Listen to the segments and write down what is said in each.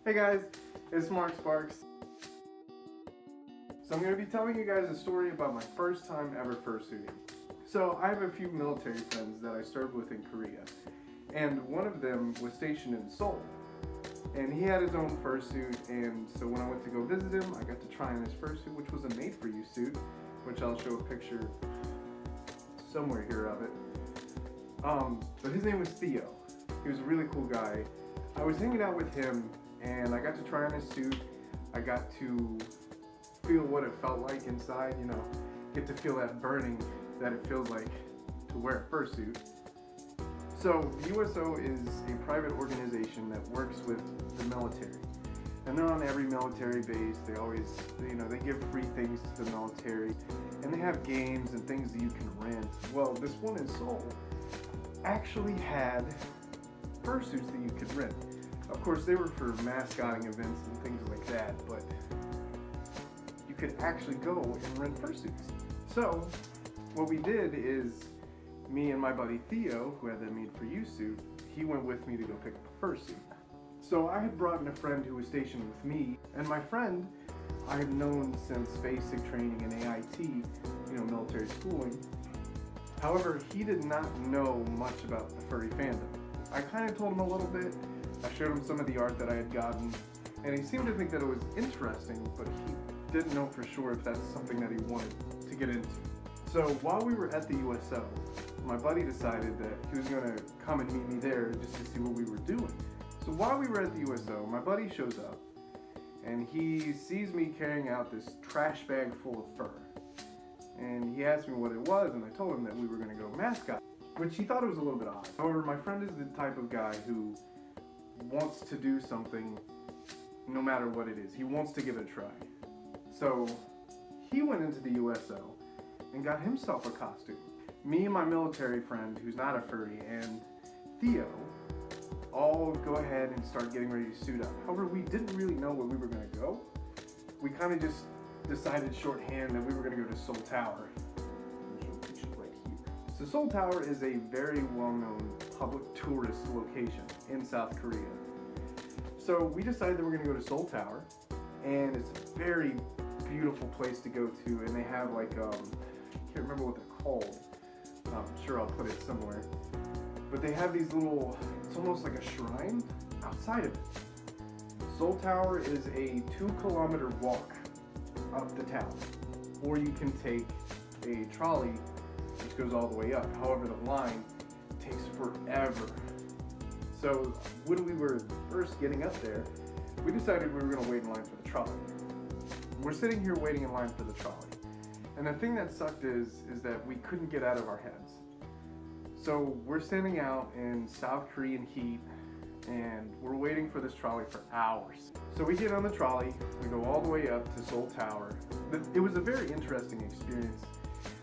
Hey guys, it's Mark Sparks. So I'm going to be telling you guys a story about my first time ever fursuiting. So I have a few military friends that I served with in Korea, and one of them was stationed in Seoul. And he had his own fursuit, and so when I went to go visit him, I got to try on his fursuit, which was a made-for-you suit, which I'll show a picture somewhere here of it. But his name was Theo. He was a really cool guy. I was hanging out with him, and I got to try on his suit. I got to feel what it felt like inside, get to feel that burning that it feels like to wear a fursuit. So the USO is a private organization that works with the military. And they're on every military base. They always, they give free things to the military. And they have games and things that you can rent. Well, this one in Seoul actually had fursuits that you could rent. Of course, they were for mascotting events and things like that, but you could actually go and rent fursuits. So what we did is, me and my buddy Theo, who had that made-for-you suit, he went with me to go pick up a fursuit. So I had brought in a friend who was stationed with me, and my friend I had known since basic training in AIT, military schooling. However, he did not know much about the furry fandom. I kind of told him a little bit. I showed him some of the art that I had gotten, and he seemed to think that it was interesting, but he didn't know for sure if that's something that he wanted to get into. So while we were at the USO, my buddy decided that he was going to come and meet me there just to see what we were doing. So while we were at the USO, my buddy shows up, and he sees me carrying out this trash bag full of fur. And he asked me what it was, and I told him that we were going to go mascot, which he thought it was a little bit odd. However, my friend is the type of guy who wants to do something no matter what it is. He wants to give it a try. So he went into the USO and got himself a costume. Me and my military friend, who's not a furry, and Theo all go ahead and start getting ready to suit up. However, we didn't really know where we were going to go. We kind of just decided shorthand that we were going to go to Seoul Tower. I'll show a picture right here. So Seoul Tower is a very well-known public tourist location in South Korea. So we decided that we're going to go to Seoul Tower, and it's a very beautiful place to go to, and they have I can't remember what they're called. I'm sure I'll put it somewhere. But they have these little, it's almost like a shrine outside of it. Seoul Tower is a 2-kilometer walk up the tower, or you can take a trolley which goes all the way up. However, the line takes forever. So when we were first getting up there, we decided we were going to wait in line for the trolley. We're sitting here waiting in line for the trolley. And the thing that sucked is that we couldn't get out of our heads. So we're standing out in South Korean heat, and we're waiting for this trolley for hours. So we get on the trolley, we go all the way up to Seoul Tower. It was a very interesting experience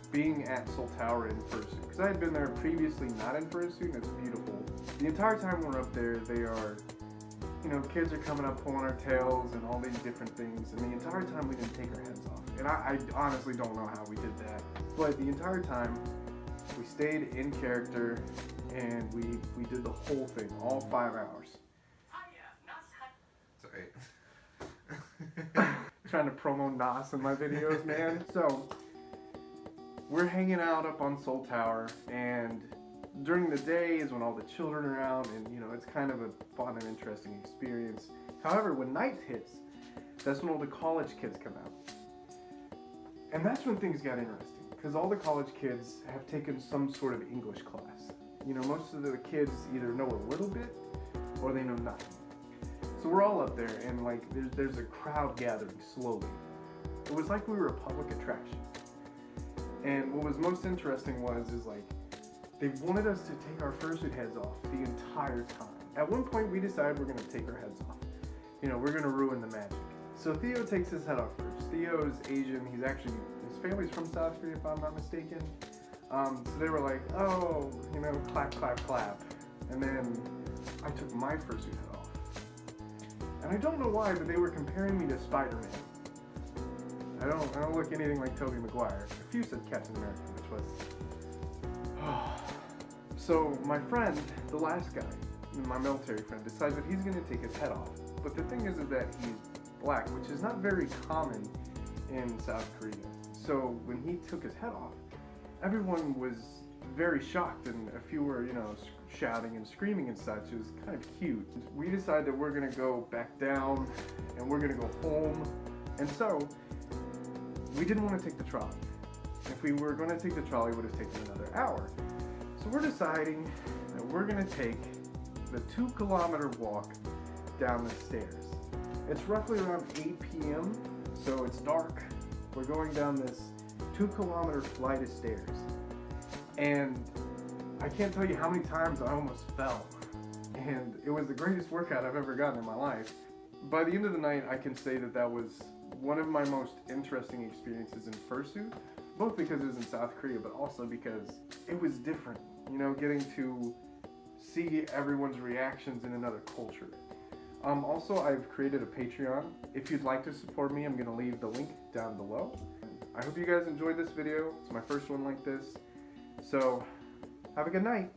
being at Seoul Tower in fursuit, because I had been there previously not in fursuit, and it's beautiful. The entire time we're up there, they are, kids are coming up pulling our tails and all these different things, and the entire time we didn't take our heads off. And I honestly don't know how we did that, but the entire time we stayed in character, and we did the whole thing, all 5 hours. Sorry. Trying to promo NOS in my videos, man. So we're hanging out up on Seoul Tower, and during the day is when all the children are out, and it's kind of a fun and interesting experience. However, when night hits, that's when all the college kids come out. And that's when things got interesting, because all the college kids have taken some sort of English class. Most of the kids either know a little bit or they know nothing. So we're all up there, and there's a crowd gathering slowly. It was like we were a public attraction. And what was most interesting is they wanted us to take our fursuit heads off the entire time. At one point, we decided we're going to take our heads off. We're going to ruin the magic. So Theo takes his head off first. Theo is Asian. His family's from South Korea, if I'm not mistaken. So they were like, oh, clap, clap, clap. And then I took my fursuit head off. And I don't know why, but they were comparing me to Spider-Man. I don't look anything like Tobey Maguire. A few said Captain America, which was... So my friend, the last guy, my military friend, decides that he's going to take his head off. but the thing is that he's black, which is not very common in South Korea. So when he took his head off, everyone was very shocked, and a few were, shouting and screaming and such. It was kind of cute. We decided that we're gonna go back down and we're gonna go home, and so we didn't want to take the trolley. If we were going to take the trolley, it would have taken another hour. So we're deciding that we're going to take the 2-kilometer walk down the stairs. It's roughly around 8 p.m., so it's dark. We're going down this 2-kilometer flight of stairs. And I can't tell you how many times I almost fell. And it was the greatest workout I've ever gotten in my life. By the end of the night, I can say that that was one of my most interesting experiences in fursuit, both because it was in South Korea, but also because it was different, getting to see everyone's reactions in another culture. Also, I've created a Patreon. If you'd like to support me, I'm going to leave the link down below. I hope you guys enjoyed this video. It's my first one like this. So, have a good night.